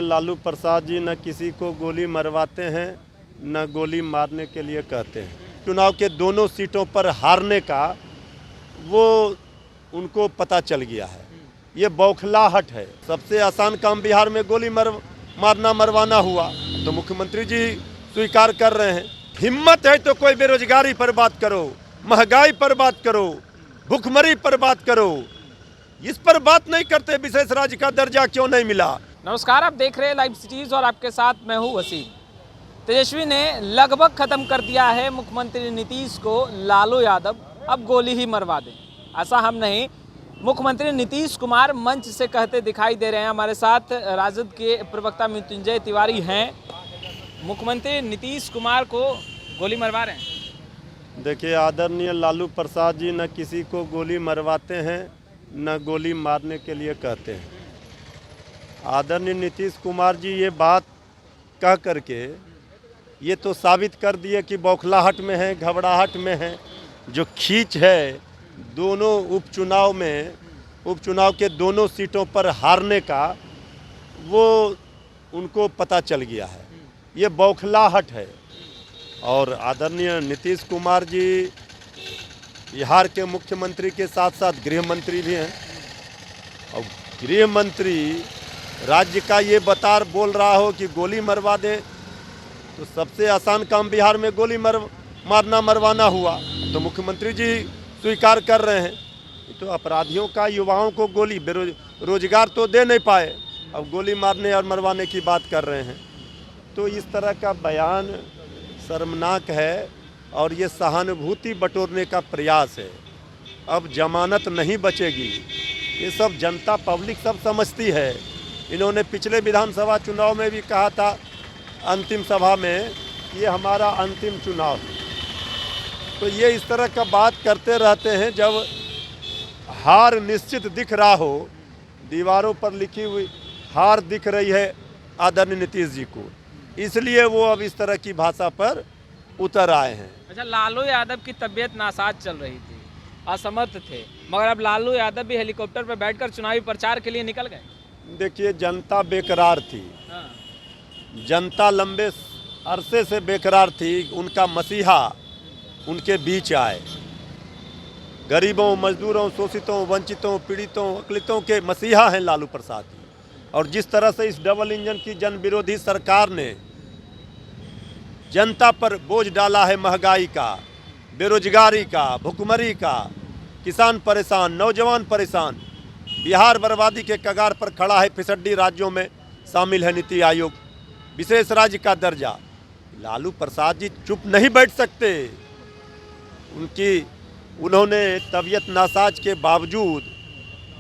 लालू प्रसाद जी न किसी को गोली मरवाते हैं न गोली मारने के लिए कहते हैं। चुनाव के दोनों सीटों पर हारने का वो उनको पता चल गया है। ये बौखलाहट है। सबसे आसान काम बिहार में गोली मारना मरवाना हुआ, तो मुख्यमंत्री जी स्वीकार कर रहे हैं। हिम्मत है तो कोई बेरोजगारी पर बात करो, महंगाई पर बात करो, भुखमरी पर बात करो। इस पर बात नहीं करते। विशेष राज्य का दर्जा क्यों नहीं मिला? नमस्कार, आप देख रहे हैं लाइव सिटीज और आपके साथ मैं हूं वसीम। तेजस्वी ने लगभग खत्म कर दिया है मुख्यमंत्री नीतीश को। लालू यादव अब गोली ही मरवा दें, ऐसा हम नहीं, मुख्यमंत्री नीतीश कुमार मंच से कहते दिखाई दे रहे हैं। हमारे साथ राजद के प्रवक्ता मृत्युंजय तिवारी हैं। मुख्यमंत्री नीतीश कुमार को गोली मरवा रहे हैं। देखिए, आदरणीय लालू प्रसाद जी न किसी को गोली मरवाते हैं न गोली मारने के लिए कहते हैं। आदरणीय नीतीश कुमार जी ये बात कह करके ये तो साबित कर दिए कि बौखलाहट में है, घबराहट में है। जो खींच है दोनों उपचुनाव के दोनों सीटों पर हारने का, वो उनको पता चल गया है। ये बौखलाहट है। और आदरणीय नीतीश कुमार जी बिहार के मुख्यमंत्री के साथ साथ गृह मंत्री भी हैं। और गृह मंत्री राज्य का ये बोल रहा हो कि गोली मरवा दें, तो सबसे आसान काम बिहार में गोली मारना मरवाना हुआ, तो मुख्यमंत्री जी स्वीकार कर रहे हैं। तो अपराधियों का युवाओं को गोली, रोजगार तो दे नहीं पाए, अब गोली मारने और मरवाने की बात कर रहे हैं। तो इस तरह का बयान शर्मनाक है और ये सहानुभूति बटोरने का प्रयास है। अब जमानत नहीं बचेगी। ये सब जनता, पब्लिक सब समझती है। इन्होंने पिछले विधानसभा चुनाव में भी कहा था, अंतिम सभा में, ये हमारा अंतिम चुनाव है। तो ये इस तरह का बात करते रहते हैं जब हार निश्चित दिख रहा हो। दीवारों पर लिखी हुई हार दिख रही है आदरणीय नीतीश जी को, इसलिए वो अब इस तरह की भाषा पर उतर आए हैं। अच्छा, लालू यादव की तबीयत नासाज चल रही थी, असमर्थ थे, मगर अब लालू यादव भी हेलीकॉप्टर पर बैठकर चुनावी प्रचार के लिए निकल गए। देखिए, जनता बेकरार थी। जनता लंबे अरसे से बेकरार थी। उनका मसीहा उनके बीच आए। गरीबों, मजदूरों, शोषितों, वंचितों, पीड़ितों, अकलितों के मसीहा हैं लालू प्रसाद जी। और जिस तरह से इस डबल इंजन की जन विरोधी सरकार ने जनता पर बोझ डाला है, महंगाई का, बेरोजगारी का, भुखमरी का, किसान परेशान, नौजवान परेशान, बिहार बर्बादी के कगार पर खड़ा है। फिसड्डी राज्यों में शामिल है नीति आयोग, विशेष राज्य का दर्जा। लालू प्रसाद जी चुप नहीं बैठ सकते। उन्होंने तबीयत नासाज के बावजूद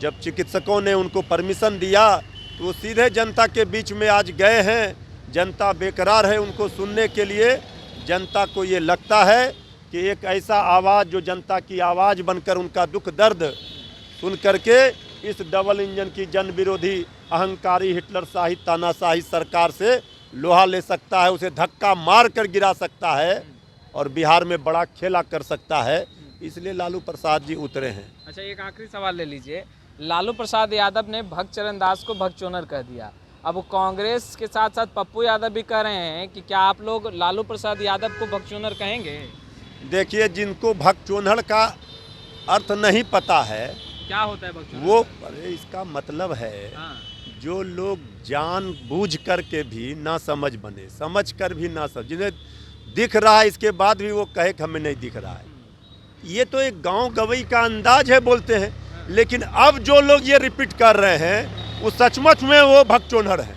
जब चिकित्सकों ने उनको परमिशन दिया, तो वो सीधे जनता के बीच में आज गए हैं। जनता बेकरार है उनको सुनने के लिए। जनता को ये लगता है कि एक ऐसा आवाज़ जो जनता की आवाज़ बनकर उनका दुख दर्द सुन करके इस डबल इंजन की जन विरोधी, अहंकारी, हिटलरशाही, तानाशाही सरकार से लोहा ले सकता है, उसे धक्का मार कर गिरा सकता है और बिहार में बड़ा खेला कर सकता है। इसलिए लालू प्रसाद जी उतरे हैं। अच्छा, एक आखिरी सवाल ले लीजिए। लालू प्रसाद यादव ने भक्त चरण दास को भगचोनर कह दिया। अब कांग्रेस के साथ साथ पप्पू यादव भी कह रहे हैं कि क्या आप लोग लालू प्रसाद यादव को भगचोनर कहेंगे? देखिए, जिनको भगचोनर का अर्थ नहीं पता है, क्या होता है भगचोनर, वो, अरे इसका मतलब है जो लोग जानबूझ करके भी ना समझ बने, समझ कर भी ना समझ, जिन्हें दिख रहा है इसके बाद भी वो कहे कि हमें नहीं दिख रहा है। ये तो एक गांव गवई का अंदाज है, बोलते हैं। लेकिन अब जो लोग ये रिपीट कर रहे हैं वो सचमुच में वो भगचोनर है।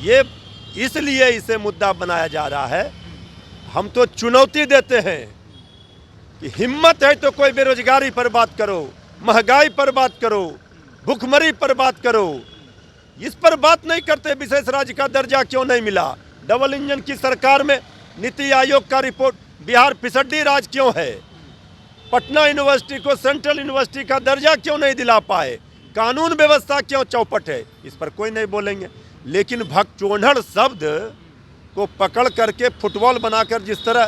ये इसलिए इसे मुद्दा बनाया जा रहा है। हम तो चुनौती देते हैं कि हिम्मत है तो कोई बेरोजगारी पर बात करो, महंगाई पर बात करो, भुखमरी पर बात करो। इस पर बात नहीं करते। विशेष राज्य का दर्जा क्यों नहीं मिला? डबल इंजन की सरकार में नीति आयोग का रिपोर्ट, बिहार फिसड्डी राज्य क्यों है? पटना यूनिवर्सिटी को सेंट्रल यूनिवर्सिटी का दर्जा क्यों नहीं दिला पाए? कानून व्यवस्था क्यों चौपट है? इस पर कोई नहीं बोलेंगे। लेकिन भगचोनर शब्द को पकड़ करके फुटबॉल बनाकर जिस तरह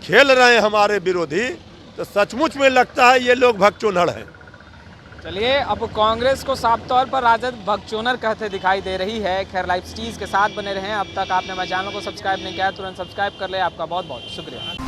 खेल रहे हैं हमारे विरोधी, तो सचमुच में लगता है ये लोग भगचोनर हैं। चलिए, अब कांग्रेस को साफ तौर पर राजद भगचोनर कहते दिखाई दे रही है। खैर, लाइव सिटीज के साथ बने रहें। अब तक आपने हमारे चैनल को सब्सक्राइब नहीं किया, तुरंत सब्सक्राइब कर ले। आपका बहुत बहुत शुक्रिया।